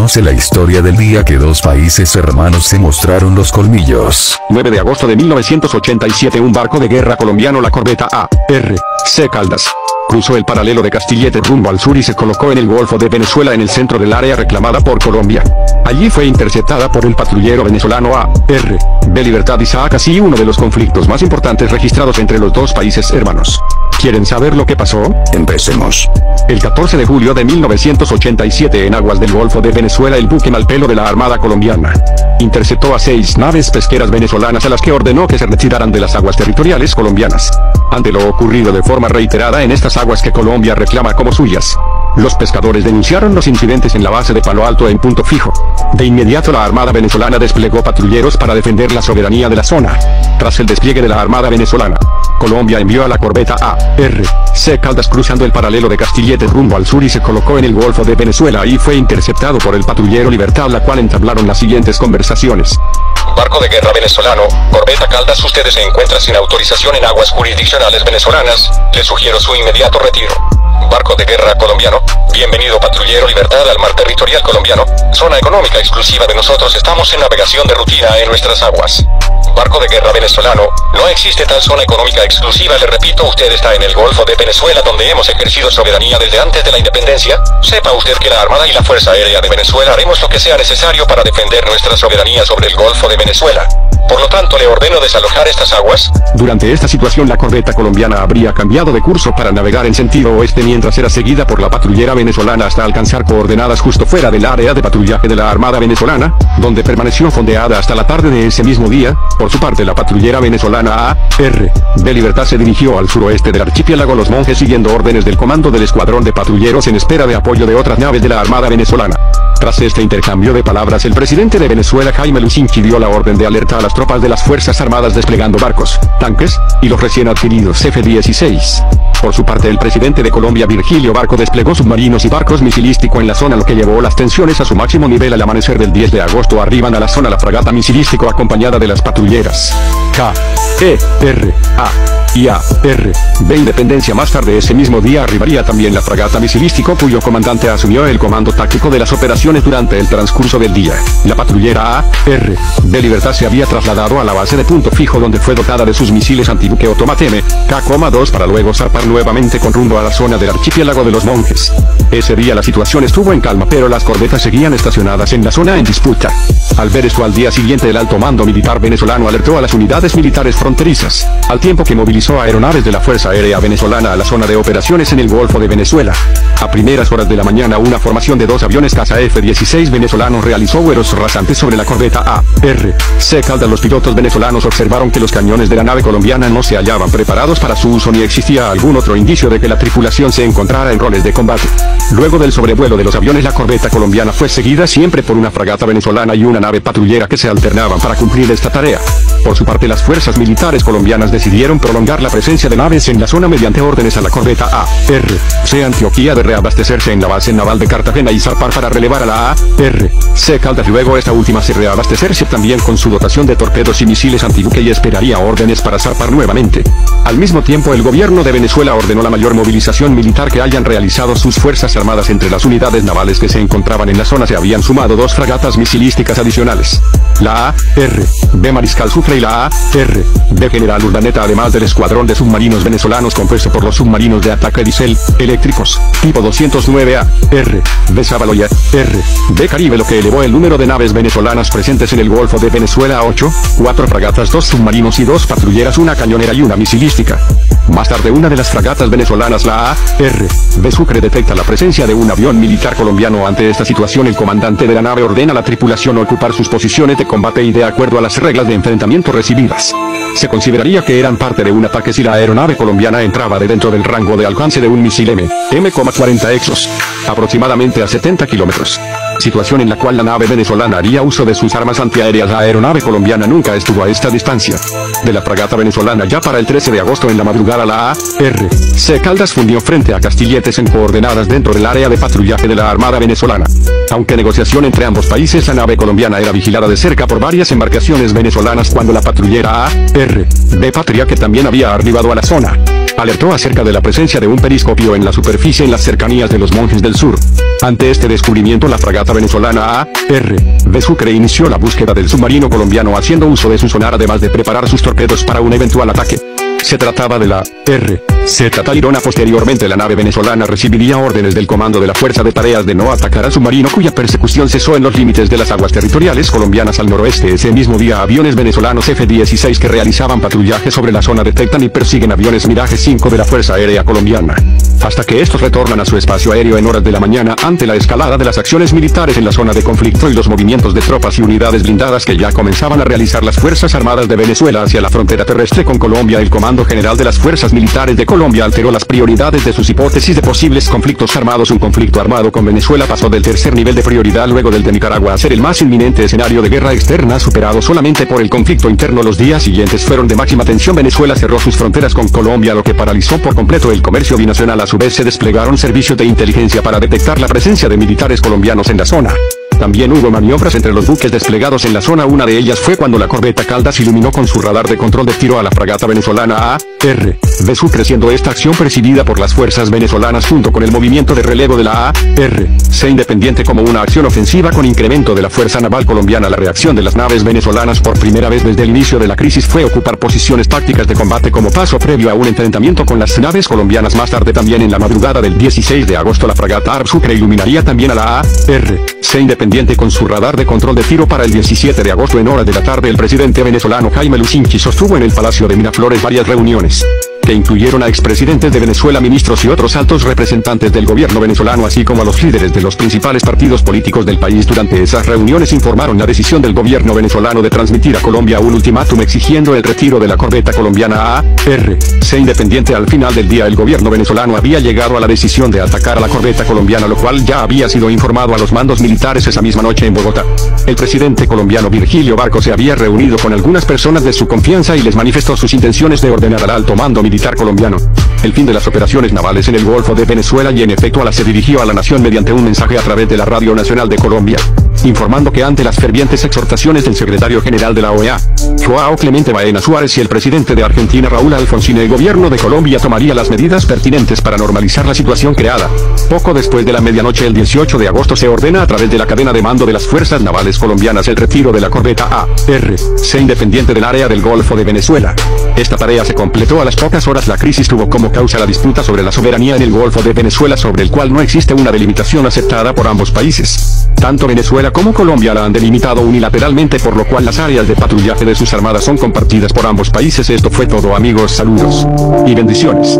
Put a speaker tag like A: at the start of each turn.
A: conoce la historia del día que dos países hermanos se mostraron los colmillos.
B: 9 de agosto de 1987, un barco de guerra colombiano, la corbeta A.R.C. Caldas, cruzó el paralelo de Castillete rumbo al sur y se colocó en el Golfo de Venezuela, en el centro del área reclamada por Colombia. Allí fue interceptada por el patrullero venezolano A.R.B. Libertad Isaac, así uno de los conflictos más importantes registrados entre los dos países hermanos. ¿Quieren saber lo que pasó?
A: Empecemos.
B: El 14 de julio de 1987, en aguas del Golfo de Venezuela, el buque Malpelo de la Armada colombiana interceptó a 6 naves pesqueras venezolanas, a las que ordenó que se retiraran de las aguas territoriales colombianas. Ante lo ocurrido de forma reiterada en estas aguas que Colombia reclama como suyas, los pescadores denunciaron los incidentes en la base de Palo Alto en Punto Fijo. De inmediato la Armada venezolana desplegó patrulleros para defender la soberanía de la zona. Tras el despliegue de la Armada venezolana, Colombia envió a la corbeta A.R.C. Caldas cruzando el paralelo de Castillete rumbo al sur y se colocó en el Golfo de Venezuela y fue interceptado por el patrullero Libertad, la cual entablaron las siguientes conversaciones.
C: Barco de guerra venezolano, corbeta Caldas, usted se encuentra sin autorización en aguas jurisdiccionales venezolanas, le sugiero su inmediato retiro. Barco de guerra colombiano, bienvenido patrullero Libertad al mar territorial colombiano, zona económica exclusiva de nosotros, estamos en navegación de rutina en nuestras aguas. Barco de guerra venezolano, no existe tal zona económica exclusiva, le repito, usted está en el Golfo de Venezuela, donde hemos ejercido soberanía desde antes de la independencia. Sepa usted que la Armada y la Fuerza Aérea de Venezuela haremos lo que sea necesario para defender nuestra soberanía sobre el Golfo de Venezuela. Por lo tanto, le ordeno desalojar estas aguas.
B: Durante esta situación, la corbeta colombiana habría cambiado de curso para navegar en sentido oeste, mientras era seguida por la patrullera venezolana hasta alcanzar coordenadas justo fuera del área de patrullaje de la Armada venezolana, donde permaneció fondeada hasta la tarde de ese mismo día. Por su parte, la patrullera venezolana A.R.B. Libertad se dirigió al suroeste del archipiélago Los Monjes, siguiendo órdenes del comando del escuadrón de patrulleros en espera de apoyo de otras naves de la Armada venezolana. Tras este intercambio de palabras, el presidente de Venezuela, Jaime Lusinchi, dio la orden de alerta a las tropas de las Fuerzas Armadas, desplegando barcos, tanques y los recién adquiridos F-16. Por su parte, el presidente de Colombia, Virgilio Barco, desplegó submarinos y barcos misilísticos en la zona, lo que llevó las tensiones a su máximo nivel. Al amanecer del 10 de agosto arriban a la zona la fragata misilístico acompañada de las patrulleras K.E.R.A. y A.R.B. Independencia. Más tarde ese mismo día arribaría también la fragata misilístico, cuyo comandante asumió el comando táctico de las operaciones durante el transcurso del día. La patrullera A.R.B. Libertad se había trasladado a la base de Punto Fijo, donde fue dotada de sus misiles antibuque Otomateme K-2 para luego zarpar nuevamente con rumbo a la zona del archipiélago de Los Monjes. Ese día la situación estuvo en calma, pero las corbetas seguían estacionadas en la zona en disputa. Al ver esto, al día siguiente el alto mando militar venezolano alertó a las unidades militares fronterizas, al tiempo que movilizó aeronaves de la Fuerza Aérea venezolana a la zona de operaciones en el Golfo de Venezuela. A primeras horas de la mañana, una formación de 2 aviones caza F-16 venezolanos realizó vuelos rasantes sobre la corbeta A.R.C. Caldas. Los pilotos venezolanos observaron que los cañones de la nave colombiana no se hallaban preparados para su uso, ni existía algún otro indicio de que la tripulación se encontrara en roles de combate. Luego del sobrevuelo de los aviones, la corbeta colombiana fue seguida siempre por una fragata venezolana y una nave patrullera que se alternaban para cumplir esta tarea. Por su parte, las fuerzas militares colombianas decidieron prolongar la presencia de naves en la zona mediante órdenes a la corbeta A.R.C. Antioquia de reabastecerse en la base naval de Cartagena y zarpar para relevar a la A.R.C. Caldas. Luego esta última se reabastecerse también con su dotación de torpedos y misiles antibuque y esperaría órdenes para zarpar nuevamente. Al mismo tiempo, el gobierno de Venezuela ordenó la mayor movilización militar que hayan realizado sus fuerzas armadas. Entre las unidades navales que se encontraban en la zona se habían sumado 2 fragatas misilísticas adicionales, la A.R.B. Mariscal Sucre y la A.R.B. General Urdaneta, además del escuadrón de submarinos venezolanos compuesto por los submarinos de ataque diésel eléctricos tipo 209 A.R.B. Sábalo y A.R.B. Caribe, lo que elevó el número de naves venezolanas presentes en el Golfo de Venezuela a 8, 4 fragatas, 2 submarinos y 2 patrulleras, una cañonera y una misilística. Más tarde, una de las fragatas venezolanas, la A.R.B. Sucre, detecta la presencia de un avión militar colombiano. Ante esta situación, el comandante de la nave ordena a la tripulación ocupar sus posiciones de combate y de acuerdo a las reglas de enfrentamiento recibidas, se consideraría que eran parte de un ataque si la aeronave colombiana entraba dentro del rango de alcance de un misil M40 Exos, aproximadamente a 70 kilómetros. Situación en la cual la nave venezolana haría uso de sus armas antiaéreas. La aeronave colombiana nunca estuvo a esta distancia de la fragata venezolana. Ya para el 13 de agosto en la madrugada, la A.R.C. Caldas fundió frente a Castilletes en coordenadas dentro del área de patrullaje de la Armada venezolana. Aunque negociación entre ambos países, la nave colombiana era vigilada de cerca por varias embarcaciones venezolanas cuando la patrullera A.R.B. Patria, que también había arribado a la zona, alertó acerca de la presencia de un periscopio en la superficie en las cercanías de los Monjes del Sur. Ante este descubrimiento, la fragata venezolana A.R.V. Sucre inició la búsqueda del submarino colombiano haciendo uso de su sonar, además de preparar sus torpedos para un eventual ataque. Se trataba de la R.Z. Tayrona. Posteriormente, la nave venezolana recibiría órdenes del Comando de la Fuerza de Tareas de no atacar al submarino, cuya persecución cesó en los límites de las aguas territoriales colombianas al noroeste. Ese mismo día, aviones venezolanos F-16 que realizaban patrullaje sobre la zona detectan y persiguen aviones Mirage 5 de la Fuerza Aérea Colombiana, hasta que estos retornan a su espacio aéreo en horas de la mañana ante la escalada de las acciones militares en la zona de conflicto y los movimientos de tropas y unidades blindadas que ya comenzaban a realizar las Fuerzas Armadas de Venezuela hacia la frontera terrestre con Colombia. El Comando General de las Fuerzas Militares de Colombia alteró las prioridades de sus hipótesis de posibles conflictos armados. Un conflicto armado con Venezuela pasó del tercer nivel de prioridad luego del de Nicaragua a ser el más inminente escenario de guerra externa, superado solamente por el conflicto interno. Los días siguientes fueron de máxima tensión. Venezuela cerró sus fronteras con Colombia, lo que paralizó por completo el comercio binacional. A su vez, se desplegaron servicios de inteligencia para detectar la presencia de militares colombianos en la zona. También hubo maniobras entre los buques desplegados en la zona. Una de ellas fue cuando la corbeta Caldas iluminó con su radar de control de tiro a la fragata venezolana A.R.V. Sucre, siendo esta acción percibida por las fuerzas venezolanas junto con el movimiento de relevo de la A.R.C. Independiente como una acción ofensiva con incremento de la fuerza naval colombiana. La reacción de las naves venezolanas por primera vez desde el inicio de la crisis fue ocupar posiciones tácticas de combate como paso previo a un enfrentamiento con las naves colombianas. Más tarde, también en la madrugada del 16 de agosto, la fragata A.R.V. Sucre iluminaría también a la A.R.C. Independiente con su radar de control de tiro. Para el 17 de agosto en horas de la tarde, el presidente venezolano Jaime Lusinchi sostuvo en el Palacio de Miraflores varias reuniones que incluyeron a expresidentes de Venezuela, ministros y otros altos representantes del gobierno venezolano, así como a los líderes de los principales partidos políticos del país. Durante esas reuniones informaron la decisión del gobierno venezolano de transmitir a Colombia un ultimátum exigiendo el retiro de la corbeta colombiana A.R.C. Independiente. Al final del día, el gobierno venezolano había llegado a la decisión de atacar a la corbeta colombiana, lo cual ya había sido informado a los mandos militares esa misma noche en Bogotá. El presidente colombiano Virgilio Barco se había reunido con algunas personas de su confianza y les manifestó sus intenciones de ordenar al alto mando militar colombiano el fin de las operaciones navales en el Golfo de Venezuela, y en efecto se dirigió a la nación mediante un mensaje a través de la Radio Nacional de Colombia, informando que ante las fervientes exhortaciones del secretario general de la OEA, Joao Clemente Baena Suárez, y el presidente de Argentina, Raúl Alfonsín, el gobierno de Colombia tomaría las medidas pertinentes para normalizar la situación creada. Poco después de la medianoche, el 18 de agosto, se ordena a través de la cadena de mando de las fuerzas navales colombianas el retiro de la corbeta A.R.C. Independiente del área del Golfo de Venezuela. Esta tarea se completó a las pocas horas. La crisis tuvo como causa la disputa sobre la soberanía en el Golfo de Venezuela, sobre el cual no existe una delimitación aceptada por ambos países. Tanto Venezuela como Colombia la han delimitado unilateralmente, por lo cual las áreas de patrullaje de sus armadas son compartidas por ambos países. Esto fue todo, amigos, saludos y bendiciones.